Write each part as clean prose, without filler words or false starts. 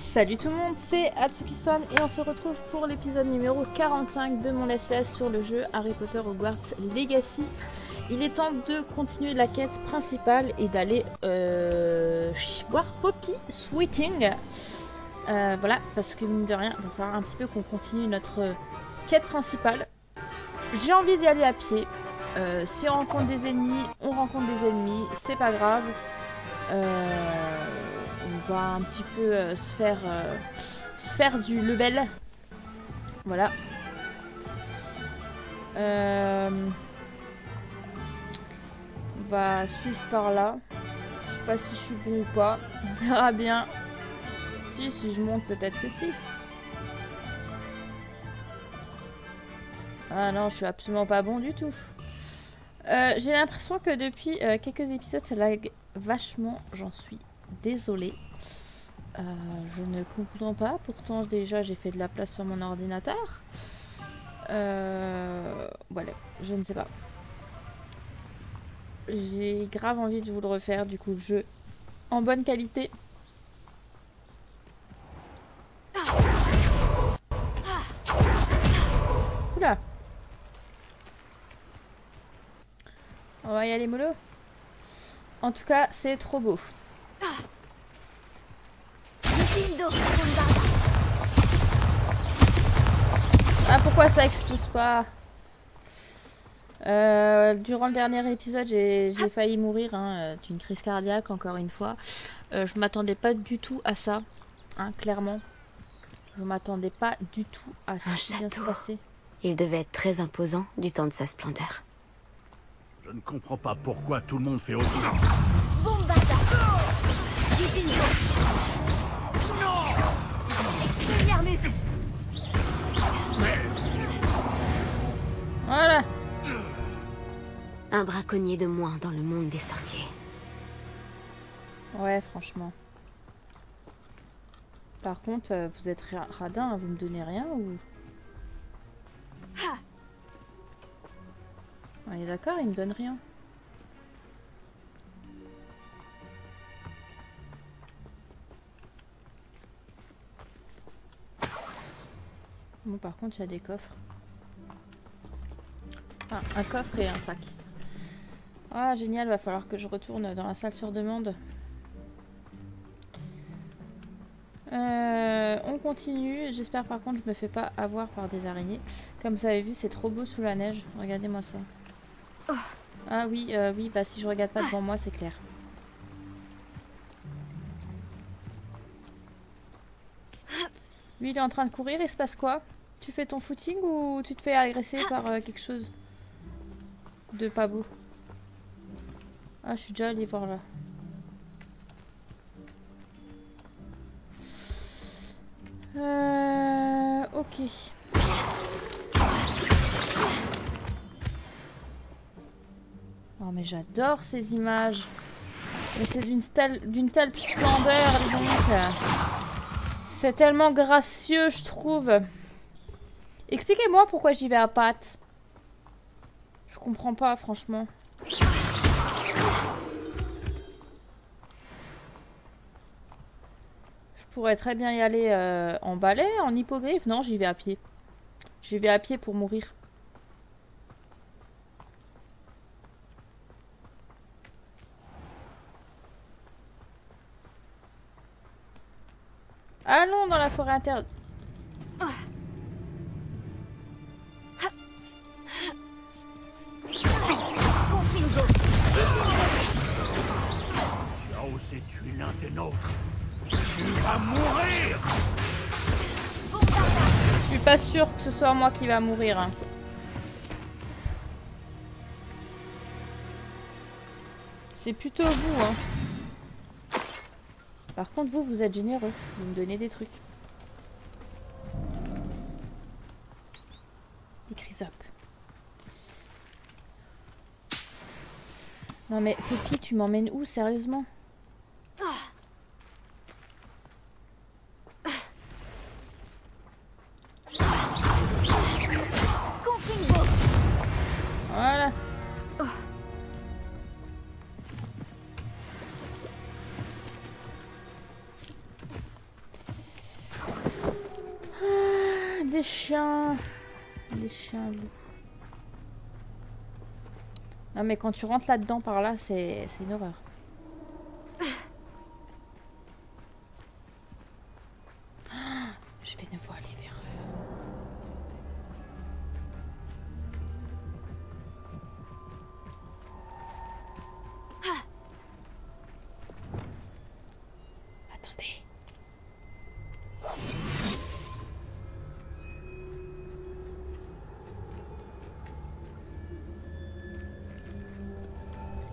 Salut tout le monde, c'est Atsuki-san et on se retrouve pour l'épisode numéro 45 de mon let's play sur le jeu Harry Potter Hogwarts Legacy. Il est temps de continuer la quête principale et d'aller voir Poppy Sweeting. Voilà, parce que mine de rien, il va falloir un petit peu qu'on continue notre quête principale. J'ai envie d'y aller à pied. Si on rencontre des ennemis, on rencontre des ennemis, c'est pas grave. On va un petit peu se faire du level. Voilà. On va suivre par là. Je sais pas si je suis bon ou pas. On verra bien. Si je monte, peut-être que si. Ah non, je suis absolument pas bon du tout. J'ai l'impression que depuis quelques épisodes, ça lag vachement. J'en suis désolée. Je ne comprends pas. Pourtant, déjà, j'ai fait de la place sur mon ordinateur. Voilà, je ne sais pas. J'ai grave envie de vous le refaire, du coup, le jeu en bonne qualité. Oula! On va y aller mollo. En tout cas, c'est trop beau. Ah, pourquoi ça explose pas? Durant le dernier épisode, j'ai failli mourir d'une crise cardiaque, encore une fois. Je m'attendais pas du tout à ça, clairement. Je m'attendais pas du tout à ce qui vient de se passer. Il devait être très imposant du temps de sa splendeur. Je ne comprends pas pourquoi tout le monde fait autant. Voilà. Un braconnier de moins dans le monde des sorciers. Ouais, franchement. Par contre, vous êtes radin, vous me donnez rien ou... On est d'accord, il me donne rien. Bon, par contre, il y a des coffres. Ah, un coffre et un sac. Ah, génial, va falloir que je retourne dans la salle sur demande. On continue. J'espère par contre je me fais pas avoir par des araignées. Comme vous avez vu, c'est trop beau sous la neige. Regardez-moi ça. Ah oui, oui, bah si je regarde pas devant moi, c'est clair. Lui, il est en train de courir, il se passe quoi? Tu fais ton footing ou tu te fais agresser par quelque chose de pas beau? Ah, je suis déjà allée voir là. Ok. Oh mais j'adore ces images. Mais c'est d'une telle splendeur, dis donc. C'est tellement gracieux, je trouve. Expliquez-moi pourquoi j'y vais à pattes. Je comprends pas, franchement. Je pourrais très bien y aller en balai, en hippogriffe. Non, j'y vais à pied. J'y vais à pied pour mourir. Allons dans la forêt interne. Tu as osé tuer l'un des nôtres. Tu vas mourir. Je suis pas sûre que ce soit moi qui va mourir. C'est plutôt vous, Par contre, vous êtes généreux. Vous me donnez des trucs. Des chrysopes. Non mais, Poppy, tu m'emmènes où, sérieusement? Voilà. des chiens. Des chiens loups. Non mais quand tu rentres là-dedans par là, c'est une horreur. Je vais de nouveau aller vers eux. Attendez.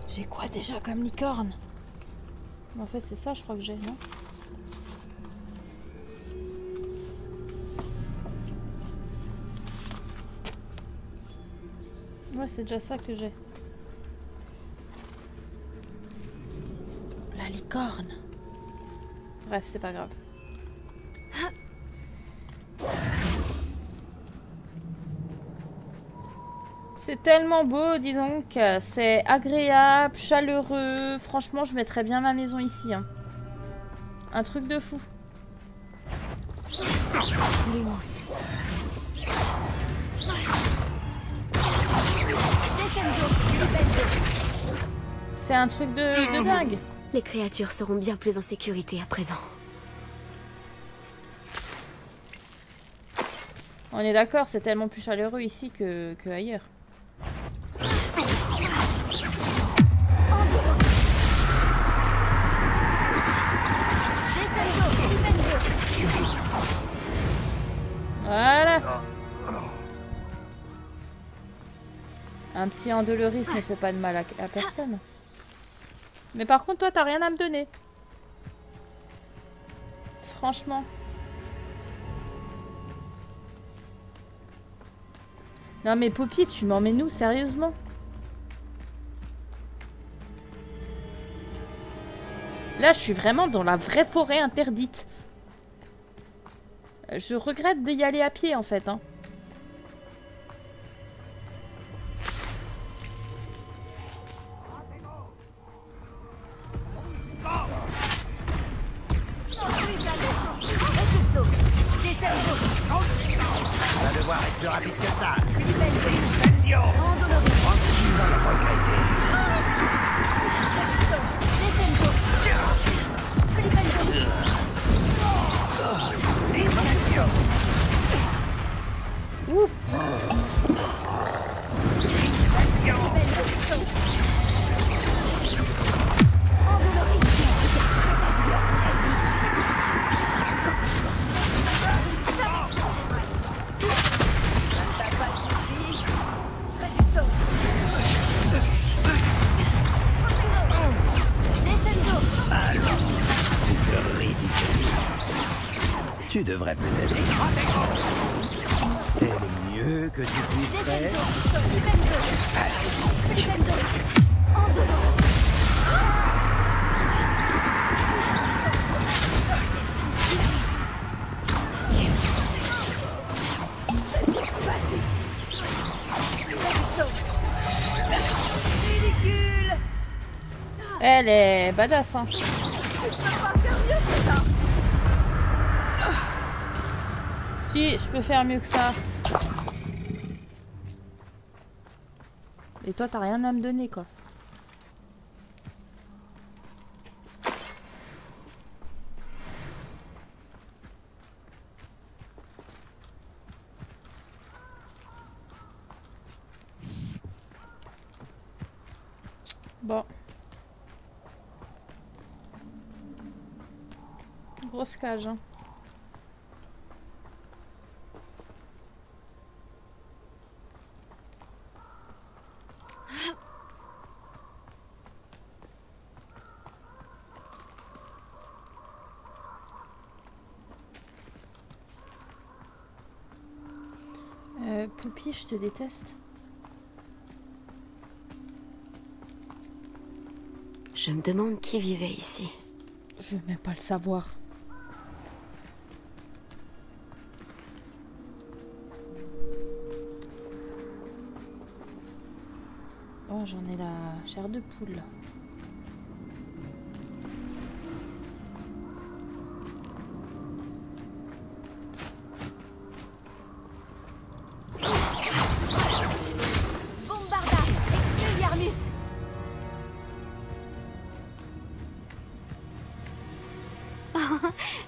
J'ai quoi déjà comme licorne? En fait c'est ça je crois que j'ai, non? Ouais, c'est déjà ça que j'ai. La licorne. Bref, c'est pas grave. C'est tellement beau, dis donc. C'est agréable, chaleureux. Franchement, je mettrais bien ma maison ici. Hein. Un truc de fou. Lumos. C'est un truc de dingue. Les créatures seront bien plus en sécurité à présent. On est d'accord, c'est tellement plus chaleureux ici que ailleurs. Voilà. Un petit Andoloris ne fait pas de mal à personne. Mais par contre, toi, t'as rien à me donner. Franchement. Non mais Poppy, tu m'emmènes où, sérieusement? Là, je suis vraiment dans la vraie forêt interdite. Je regrette d'y aller à pied, en fait. Hein. On va devoir être plus rapide que ça. Incendio. Tu vas le regretter. Ouh. Tu devrais peut-être. C'est le mieux que tu puisses faire. Elle est badass, hein. Si, je peux faire mieux que ça. Et toi, t'as rien à me donner, quoi. Bon. Grosse cage, hein. Poppy, je te déteste. Je me demande qui vivait ici. Je veux même pas le savoir. Oh, j'en ai la chair de poule.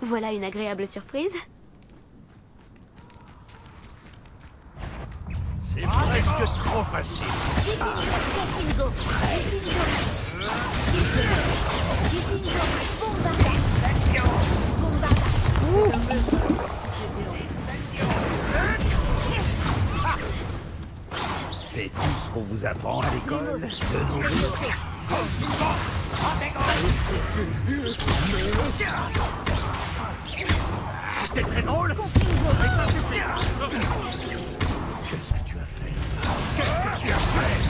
Voilà une agréable surprise. C'est presque trop facile. C'est tout ce qu'on vous apprend à l'école de nos jours. C'était très drôle. Mais ça suffit. Qu'est-ce que tu as fait? Qu'est-ce que tu as fait?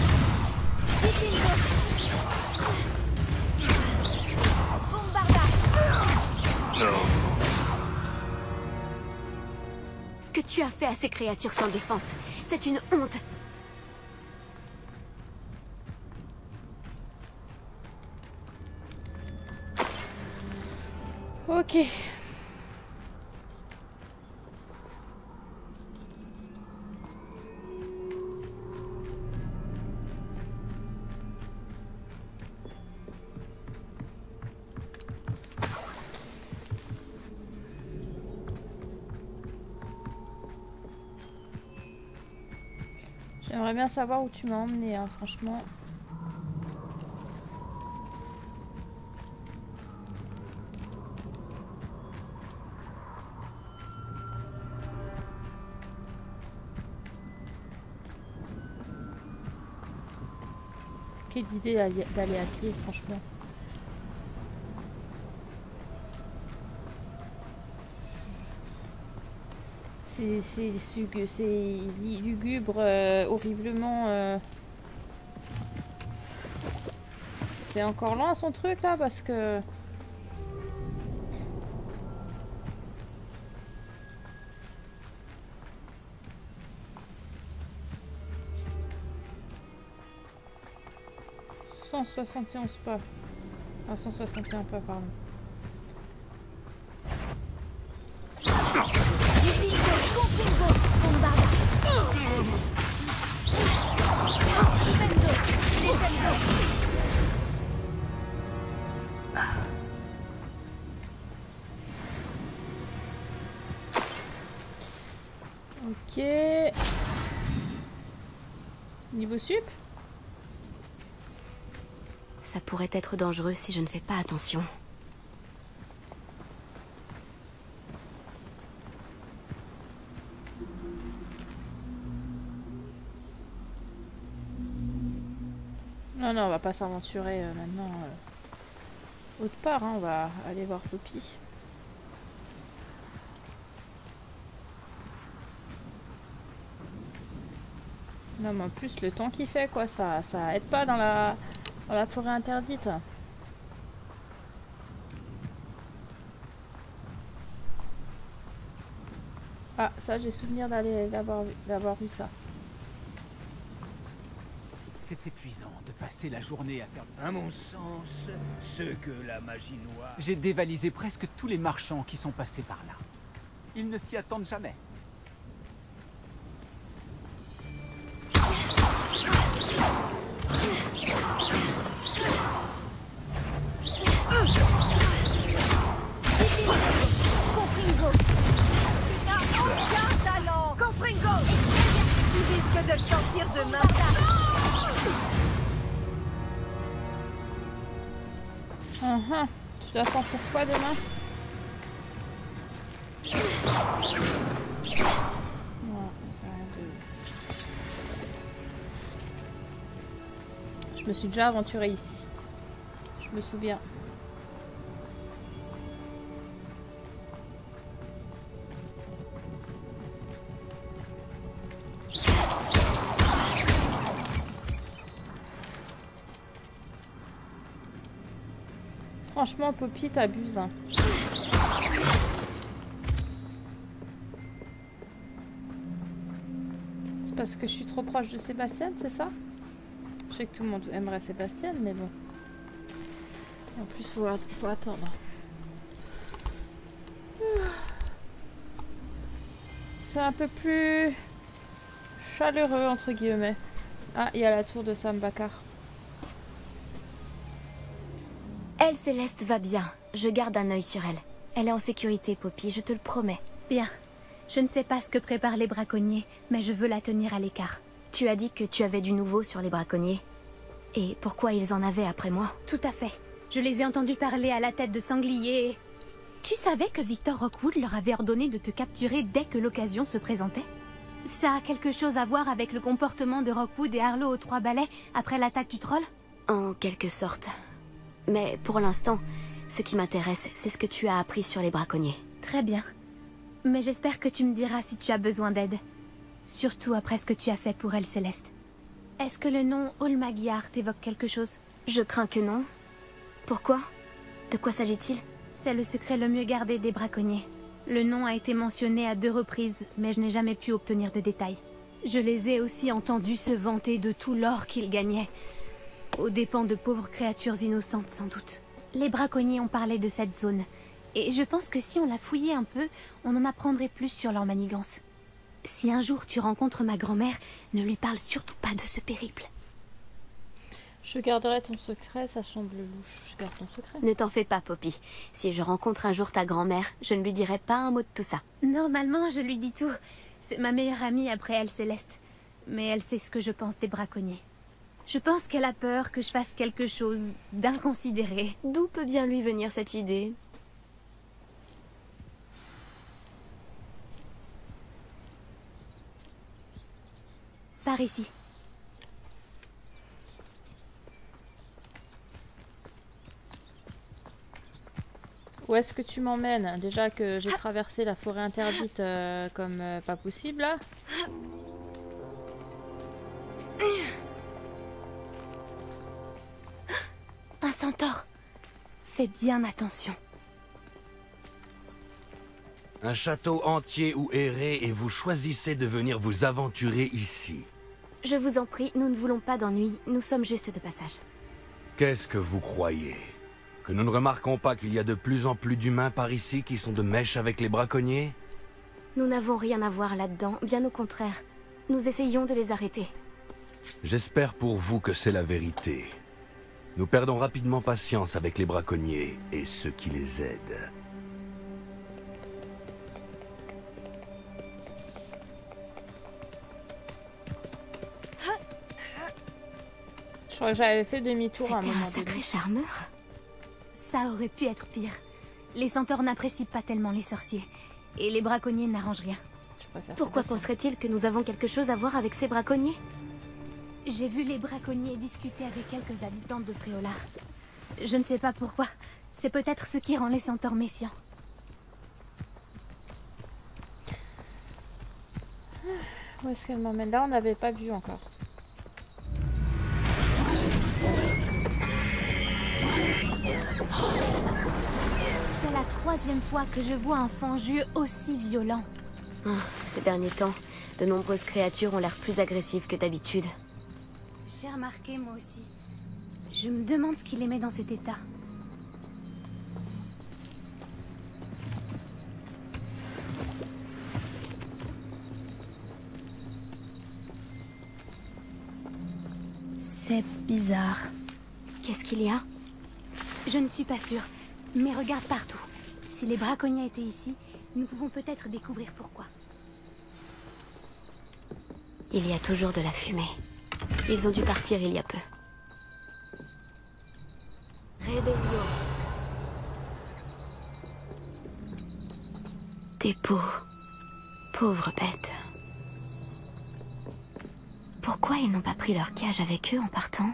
Ce que tu as fait à ces créatures sans défense, c'est une honte. Ok. J'aimerais bien savoir où tu m'as emmené, hein, franchement. Quelle idée d'aller à pied, franchement. C'est lugubre, horriblement. C'est encore loin son truc là parce que. « 171 pas. Ah, 161 pas, pardon. Ok. Niveau sup? Ça pourrait être dangereux si je ne fais pas attention. Non, non, on va pas s'aventurer maintenant autre part, hein, on va aller voir Poppy. Non, mais en plus, le temps qu'il fait, quoi, ça aide pas dans la forêt interdite. Ah, ça, j'ai souvenir d'avoir vu ça. C'est épuisant de passer la journée à faire... À mon sens, ce que la magie noire... J'ai dévalisé presque tous les marchands qui sont passés par là. Ils ne s'y attendent jamais. De le sentir demain. Tu dois sentir quoi demain? Non, ça Je me suis déjà aventurée ici. Je me souviens. Franchement, Poppy, t'abuses. Hein. C'est parce que je suis trop proche de Sébastien, c'est ça? Je sais que tout le monde aimerait Sébastien, mais bon. En plus, faut attendre. C'est un peu plus chaleureux, entre guillemets. Ah, il y a la tour de Sam Bakar. Elle, Céleste, va bien. Je garde un œil sur elle. Elle est en sécurité, Poppy, je te le promets. Bien. Je ne sais pas ce que préparent les braconniers, mais je veux la tenir à l'écart. Tu as dit que tu avais du nouveau sur les braconniers. Et pourquoi ils en avaient après moi? Tout à fait. Je les ai entendus parler à la tête de sangliers. Tu savais que Victor Rockwood leur avait ordonné de te capturer dès que l'occasion se présentait? Ça a quelque chose à voir avec le comportement de Rockwood et Harlow aux 3 balais après l'attaque du troll? En quelque sorte. Mais pour l'instant, ce qui m'intéresse, c'est ce que tu as appris sur les braconniers. Très bien. Mais j'espère que tu me diras si tu as besoin d'aide. Surtout après ce que tu as fait pour elle, Céleste. Est-ce que le nom Olmagyar t'évoque quelque chose? Je crains que non. Pourquoi? De quoi s'agit-il? C'est le secret le mieux gardé des braconniers. Le nom a été mentionné à 2 reprises, mais je n'ai jamais pu obtenir de détails. Je les ai aussi entendus se vanter de tout l'or qu'ils gagnaient, aux dépens de pauvres créatures innocentes sans doute. Les braconniers ont parlé de cette zone, et je pense que si on la fouillait un peu, on en apprendrait plus sur leur manigance. Si un jour tu rencontres ma grand-mère, ne lui parle surtout pas de ce périple. Je garderai ton secret, ça semble louche. Je garde ton secret. Ne t'en fais pas, Poppy. Si je rencontre un jour ta grand-mère, je ne lui dirai pas un mot de tout ça. Normalement, je lui dis tout. C'est ma meilleure amie après elle, Céleste. Mais elle sait ce que je pense des braconniers. Je pense qu'elle a peur que je fasse quelque chose d'inconsidéré. D'où peut bien lui venir cette idée? Par ici. Où est-ce que tu m'emmènes? Déjà que j'ai traversé la forêt interdite comme pas possible là. Un centaure. Fais bien attention. Un château entier où errer et vous choisissez de venir vous aventurer ici. Je vous en prie, nous ne voulons pas d'ennui, nous sommes juste de passage. Qu'est-ce que vous croyez? Que nous ne remarquons pas qu'il y a de plus en plus d'humains par ici qui sont de mèche avec les braconniers? Nous n'avons rien à voir là-dedans, bien au contraire. Nous essayons de les arrêter. J'espère pour vous que c'est la vérité. Nous perdons rapidement patience avec les braconniers et ceux qui les aident. Je crois que j'avais fait demi-tour à un C'était moment un donné. sacré charmeur. Ça aurait pu être pire. Les centaures n'apprécient pas tellement les sorciers. Et les braconniers n'arrangent rien. Je préfère Pourquoi faire ça. penserait-il que nous avons quelque chose à voir avec ces braconniers? J'ai vu les braconniers discuter avec quelques habitants de Préolard. Je ne sais pas pourquoi. C'est peut-être ce qui rend les centaures méfiants. Où est-ce qu'elle m'emmène? Là, on n'avait pas vu encore. C'est la 3e fois que je vois un fangieux aussi violent. Ces derniers temps, de nombreuses créatures ont l'air plus agressives que d'habitude. J'ai remarqué moi aussi. Je me demande ce qui les met dans cet état. C'est bizarre. Qu'est-ce qu'il y a? Je ne suis pas sûre, mais regarde partout. Si les braconniers étaient ici, nous pouvons peut-être découvrir pourquoi. Il y a toujours de la fumée. Ils ont dû partir il y a peu. Rébellion. Dépôt. Pauvres bêtes. Pourquoi ils n'ont pas pris leur cage avec eux en partant?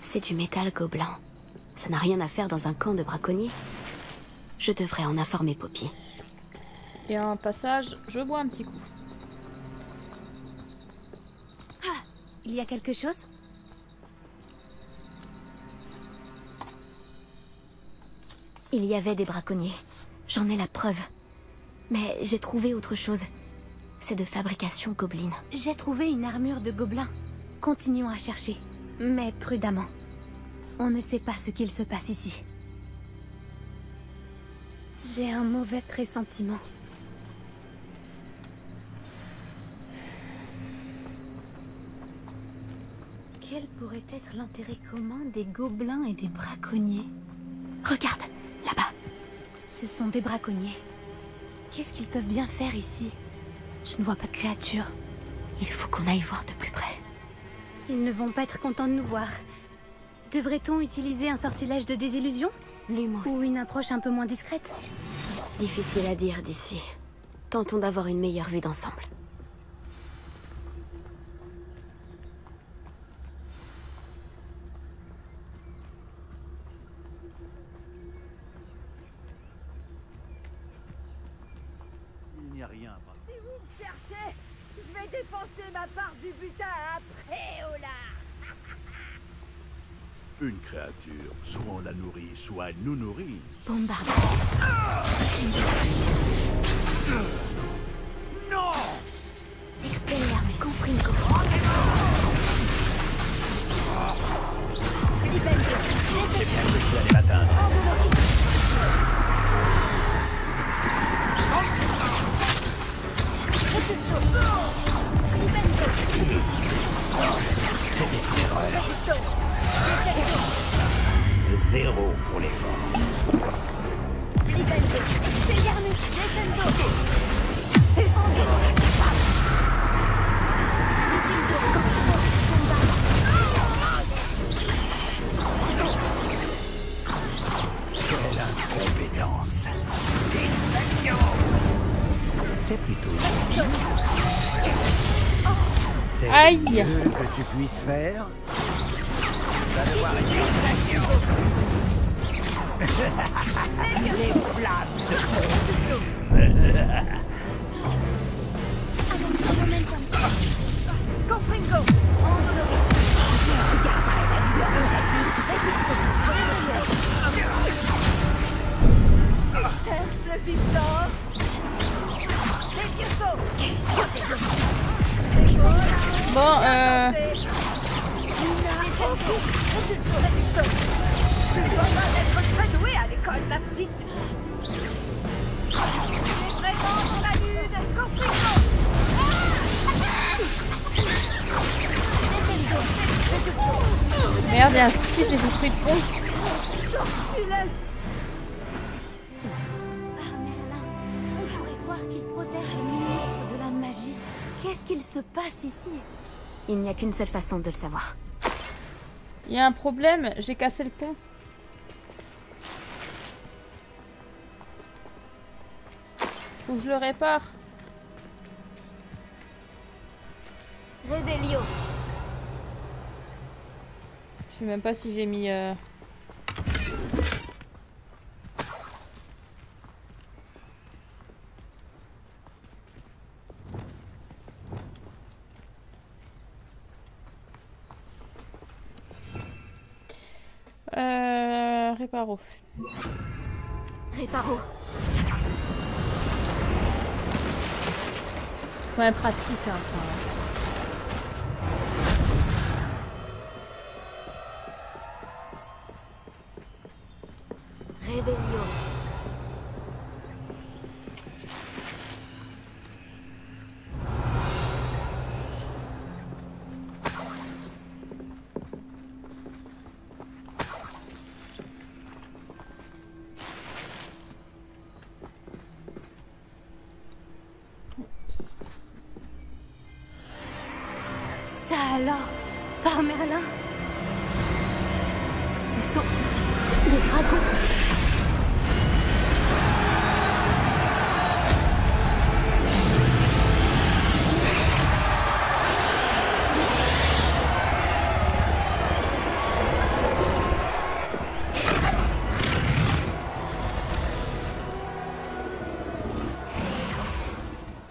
C'est du métal gobelin. Ça n'a rien à faire dans un camp de braconniers. Je devrais en informer Poppy. Et un passage, je bois un petit coup. Il y a quelque chose? Il y avait des braconniers. J'en ai la preuve. Mais j'ai trouvé autre chose. C'est de fabrication gobeline. J'ai trouvé une armure de gobelin. Continuons à chercher, mais prudemment. On ne sait pas ce qu'il se passe ici. J'ai un mauvais pressentiment. Quel pourrait être l'intérêt commun des gobelins et des braconniers? Regarde, là-bas. Ce sont des braconniers. Qu'est-ce qu'ils peuvent bien faire ici? Je ne vois pas de créatures. Il faut qu'on aille voir de plus près. Ils ne vont pas être contents de nous voir. Devrait-on utiliser un sortilège de désillusion? Lumos. Ou une approche un peu moins discrète? Difficile à dire d'ici. Tentons d'avoir une meilleure vue d'ensemble. Il n'y a rien. Si vous me cherchez, je vais dépenser ma part du butin après, Ola. Une créature, soit on la nourrit, soit elle nous nourrit. Bombarde. Non! Expelliarmus. Confringo. C'est bien que tu allais m'atteindre. C'était une erreur. 0 pour l'effort. Quelle incompétence. C'est plutôt c'est Aïe. le mieux que tu puisses faire. Tu vas devoir les flammes. Confringo. Cherche le victor. Bon, Tu dois pas être très douée à l'école, ma petite. C'est vraiment dans la lune. Confringo. merde, il y a un souci, j'ai détruit le pont. Sortilège. Ah, Merlin, on pourrait croire qu'il protège le ministre de la magie. Qu'est-ce qu'il se passe ici? Il n'y a qu'une seule façon de le savoir. Il y a un problème, j'ai cassé le pont. Faut que je le répare. Revelio. Je sais même pas si j'ai mis... Réparo. Réparo. C'est quand même pratique, hein, ça. Revelio. Ça alors, par Merlin? Ce sont des dragons.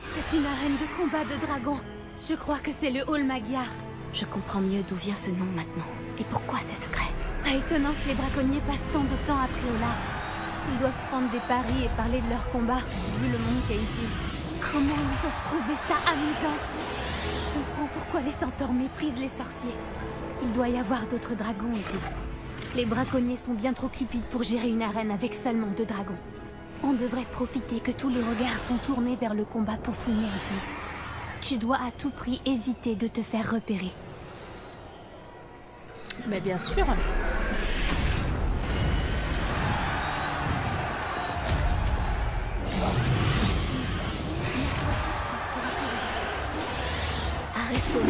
C'est une arène de combat de dragons. Je crois que c'est le hall Magyar. Je comprends mieux d'où vient ce nom maintenant. Et pourquoi c'est secret. Pas étonnant que les braconniers passent tant de temps après Olar. Ils doivent prendre des paris et parler de leur combat, vu le monde qu'il y a ici. Comment ils peuvent trouver ça amusant? Je comprends pourquoi les centaures méprisent les sorciers. Il doit y avoir d'autres dragons ici. Les braconniers sont bien trop cupides pour gérer une arène avec seulement 2 dragons. On devrait profiter que tous les regards sont tournés vers le combat pour fouiner un peu. Tu dois à tout prix éviter de te faire repérer. Mais bien sûr. Arrête-toi.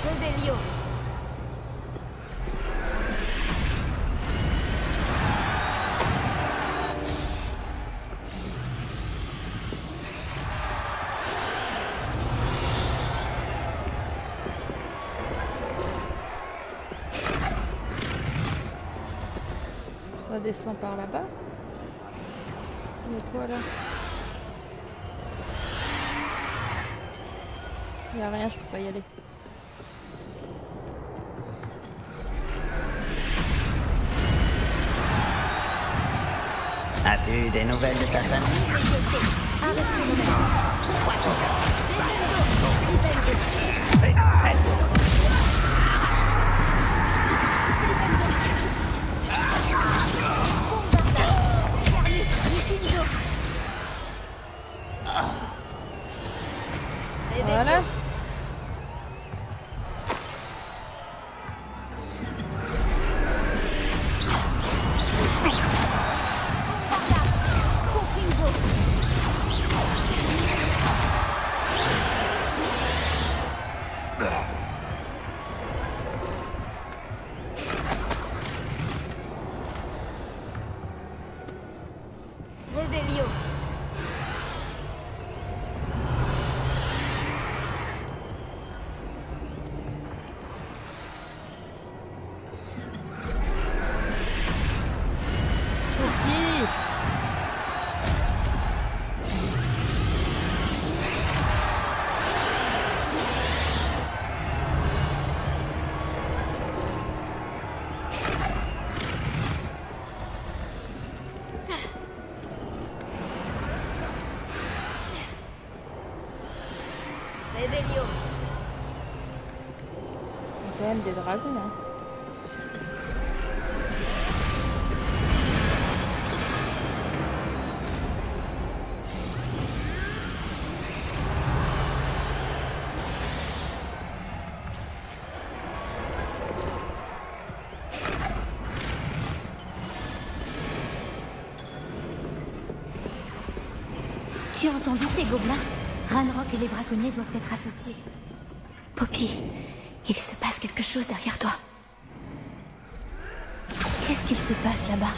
Revelio. Ça descend par là-bas. Il y a quoi là? Il y a rien, je peux pas y aller. As-tu des nouvelles de ta famille? Voilà. Revelio. Qui? Revelio. Il y a quand même des dragons. Hein. Tu as entendu ces gobelins? Ranrock et les braconniers doivent être associés. Poppy, il se passe quelque chose derrière toi. Qu'est-ce qu'il se passe là-bas?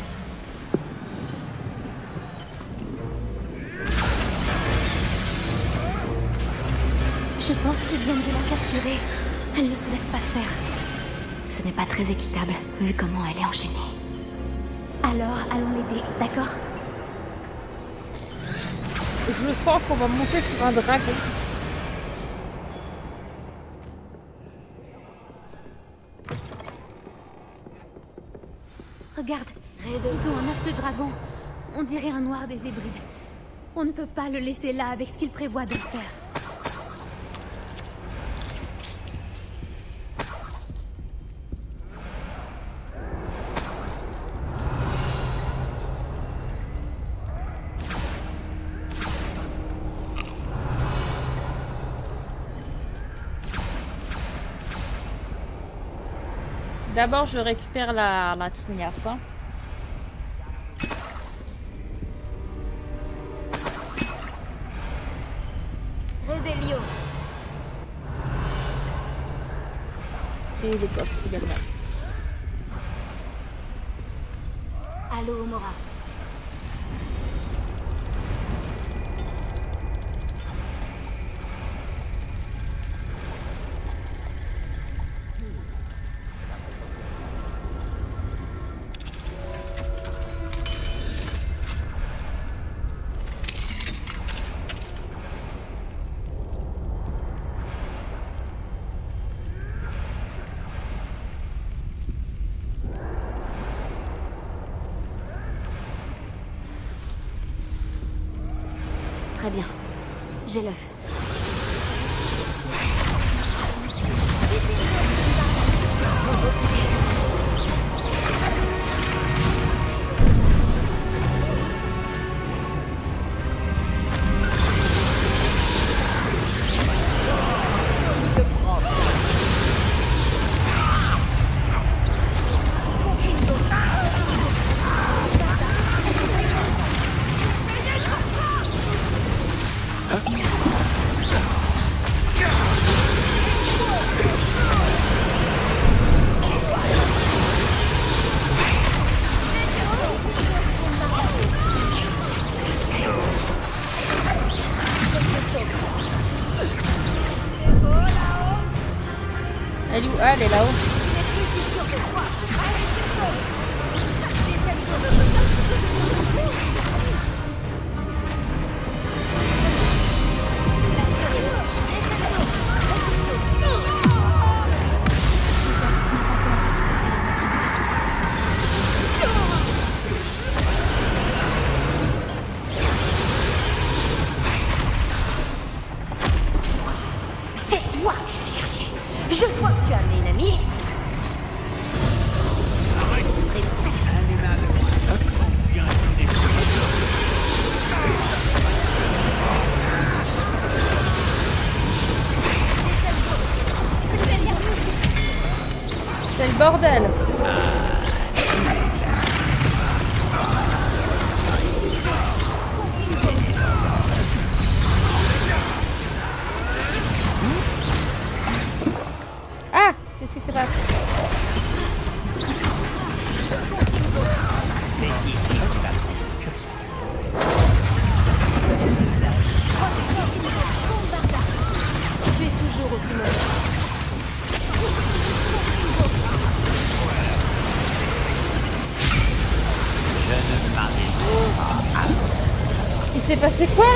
Je pense qu'ils viennent de la capturer. Elle ne se laisse pas faire. Ce n'est pas très équitable, vu comment elle est enchaînée. Alors, allons l'aider, d'accord? Je sens qu'on va monter sur un dragon. Regarde, ils ont un œuf de dragon. On dirait un noir des hybrides. On ne peut pas le laisser là avec ce qu'il prévoit de faire. D'abord, je récupère la tignasse. Hein. Revelio. Et les coffres également. Allo Mora. Très bien. J'ai l'œuf. Elle est où? Ah, elle est là-haut. C'est toi que je cherchais. Je vois que tu as amené une amie. C'est le bordel. Ah, qu'est-ce qui se passe? C'est ici que tu vas Tu es toujours aussi mauvais. Je ne m'arrête pas. Il s'est passé quoi là?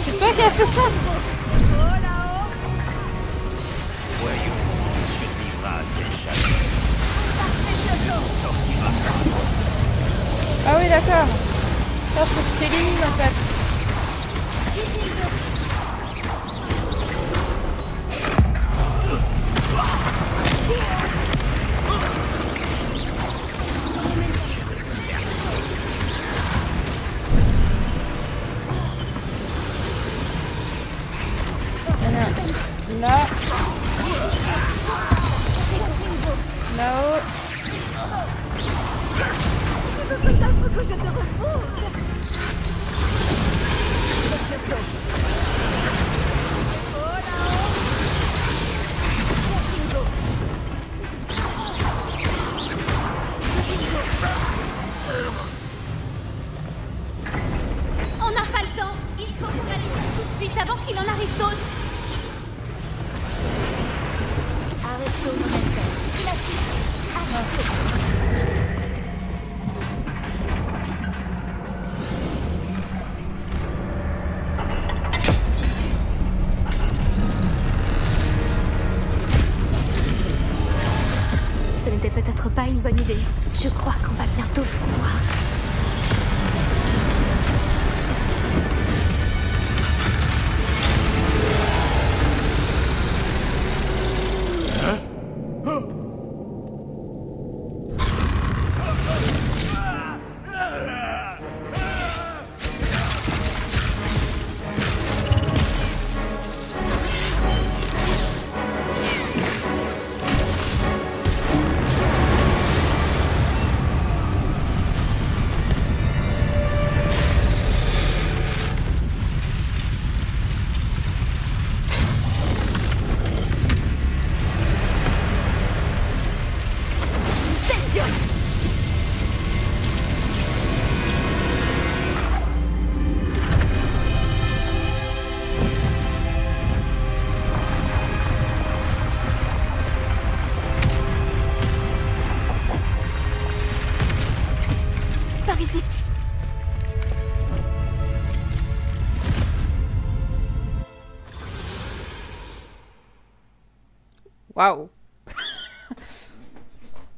C'est toi qui as fait ça? Voyons si tu survivras à ces chaleurs. Tu en sortiras. Ah oui, d'accord. Ça, faut que tu t'élimines en fait. Là. Là-haut. Tu veux peut-être que je te repousse. On n'a pas le temps. Il faut qu'on aille tout de suite avant qu'il en arrive d'autres. Arrêtez au momentum. La suite. Arrêtez. Ce n'était peut-être pas une bonne idée. Je crois qu'on va bientôt le savoir. Par ici. Waouh.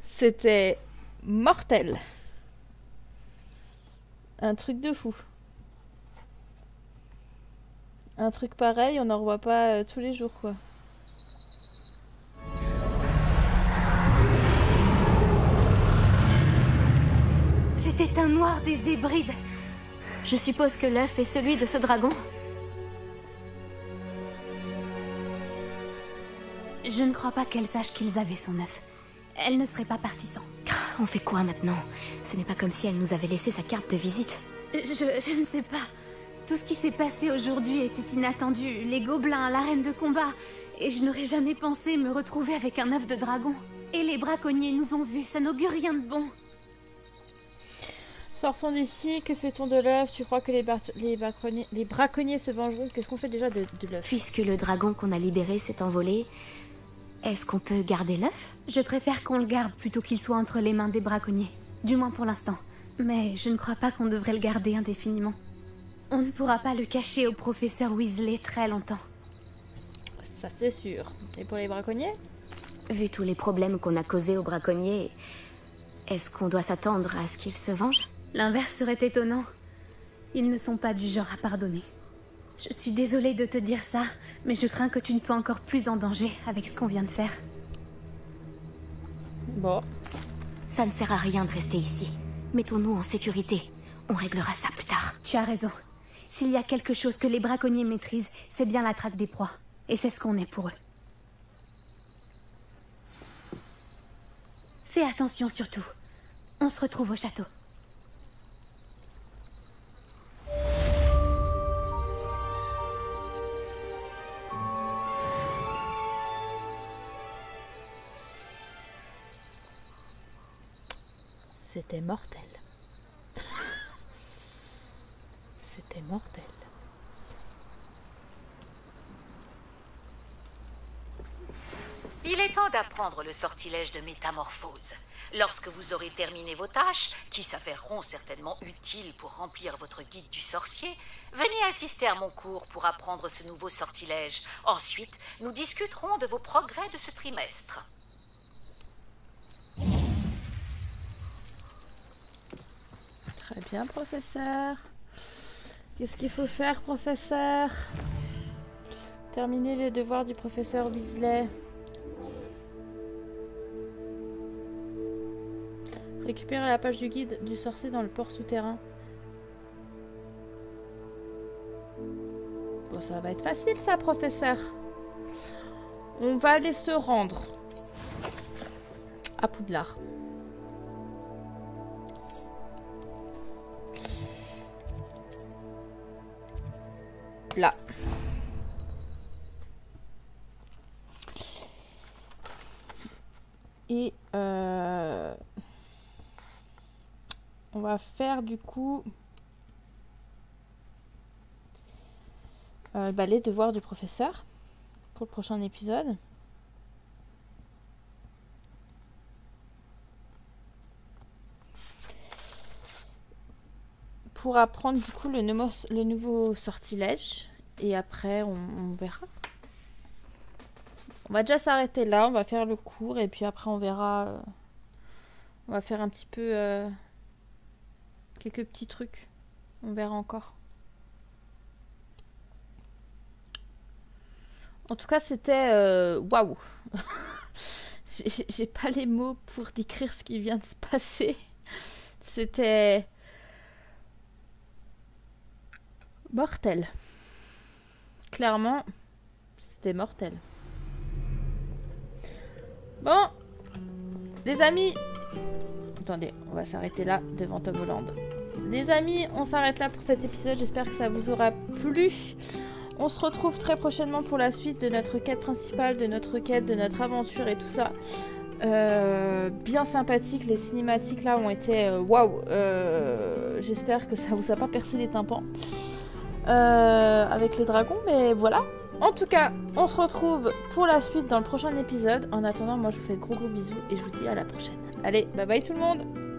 C'était mortel. Un truc de fou. Un truc pareil, on n'en revoit pas tous les jours, quoi. C'était un noir des Hébrides. Je suppose que l'œuf est celui de ce dragon. Je ne crois pas qu'elle sache qu'ils avaient son œuf. Elle ne serait pas partie sans. On fait quoi maintenant? Ce n'est pas comme si elle nous avait laissé sa carte de visite. Je ne sais pas. Tout ce qui s'est passé aujourd'hui était inattendu. Les gobelins, l'arène de combat. Et je n'aurais jamais pensé me retrouver avec un œuf de dragon. Et les braconniers nous ont vus. Ça n'augure rien de bon. Sortons d'ici. Que fait-on de l'œuf? Tu crois que les braconniers se vengeront? Qu'est-ce qu'on fait déjà de l'œuf? Puisque le dragon qu'on a libéré s'est envolé, est-ce qu'on peut garder l'œuf? Je préfère qu'on le garde plutôt qu'il soit entre les mains des braconniers. Du moins pour l'instant. Mais je ne crois pas qu'on devrait le garder indéfiniment. On ne pourra pas le cacher au professeur Weasley très longtemps. Ça c'est sûr. Et pour les braconniers? Vu tous les problèmes qu'on a causés aux braconniers, est-ce qu'on doit s'attendre à ce qu'ils se vengent? L'inverse serait étonnant. Ils ne sont pas du genre à pardonner. Je suis désolée de te dire ça, mais je crains que tu ne sois encore plus en danger avec ce qu'on vient de faire. Bon. Ça ne sert à rien de rester ici. Mettons-nous en sécurité. On réglera ça plus tard. Tu as raison. S'il y a quelque chose que les braconniers maîtrisent, c'est bien la traque des proies. Et c'est ce qu'on est pour eux. Fais attention surtout. On se retrouve au château. C'était mortel. C'était mortel. Il est temps d'apprendre le sortilège de métamorphose. Lorsque vous aurez terminé vos tâches, qui s'avéreront certainement utiles pour remplir votre guide du sorcier, venez assister à mon cours pour apprendre ce nouveau sortilège. Ensuite, nous discuterons de vos progrès de ce trimestre. Très bien, professeur. Qu'est-ce qu'il faut faire, professeur? Terminer les devoirs du professeur Weasley. Récupérer la page du guide du sorcier dans le port souterrain. Bon, ça va être facile, ça, professeur. On va aller se rendre à Poudlard. Là. Et on va faire du coup les devoirs du professeur pour le prochain épisode. Pour apprendre du coup le nouveau sortilège. Et après on verra. On va déjà s'arrêter là, on va faire le cours et puis après on verra. On va faire un petit peu quelques petits trucs. On verra encore. En tout cas c'était waouh. J'ai pas les mots pour décrire ce qui vient de se passer. C'était mortel. Clairement, c'était mortel. Bon, les amis. Attendez, on va s'arrêter là devant Tom Holland. Les amis, on s'arrête là pour cet épisode. J'espère que ça vous aura plu. On se retrouve très prochainement pour la suite de notre quête principale, de notre quête, de notre aventure et tout ça. Bien sympathique, les cinématiques là ont été waouh. J'espère que ça vous a pas percé les tympans avec les dragons, mais voilà. En tout cas, on se retrouve pour la suite dans le prochain épisode. En attendant, moi je vous fais de gros bisous et je vous dis à la prochaine. Allez, bye bye tout le monde.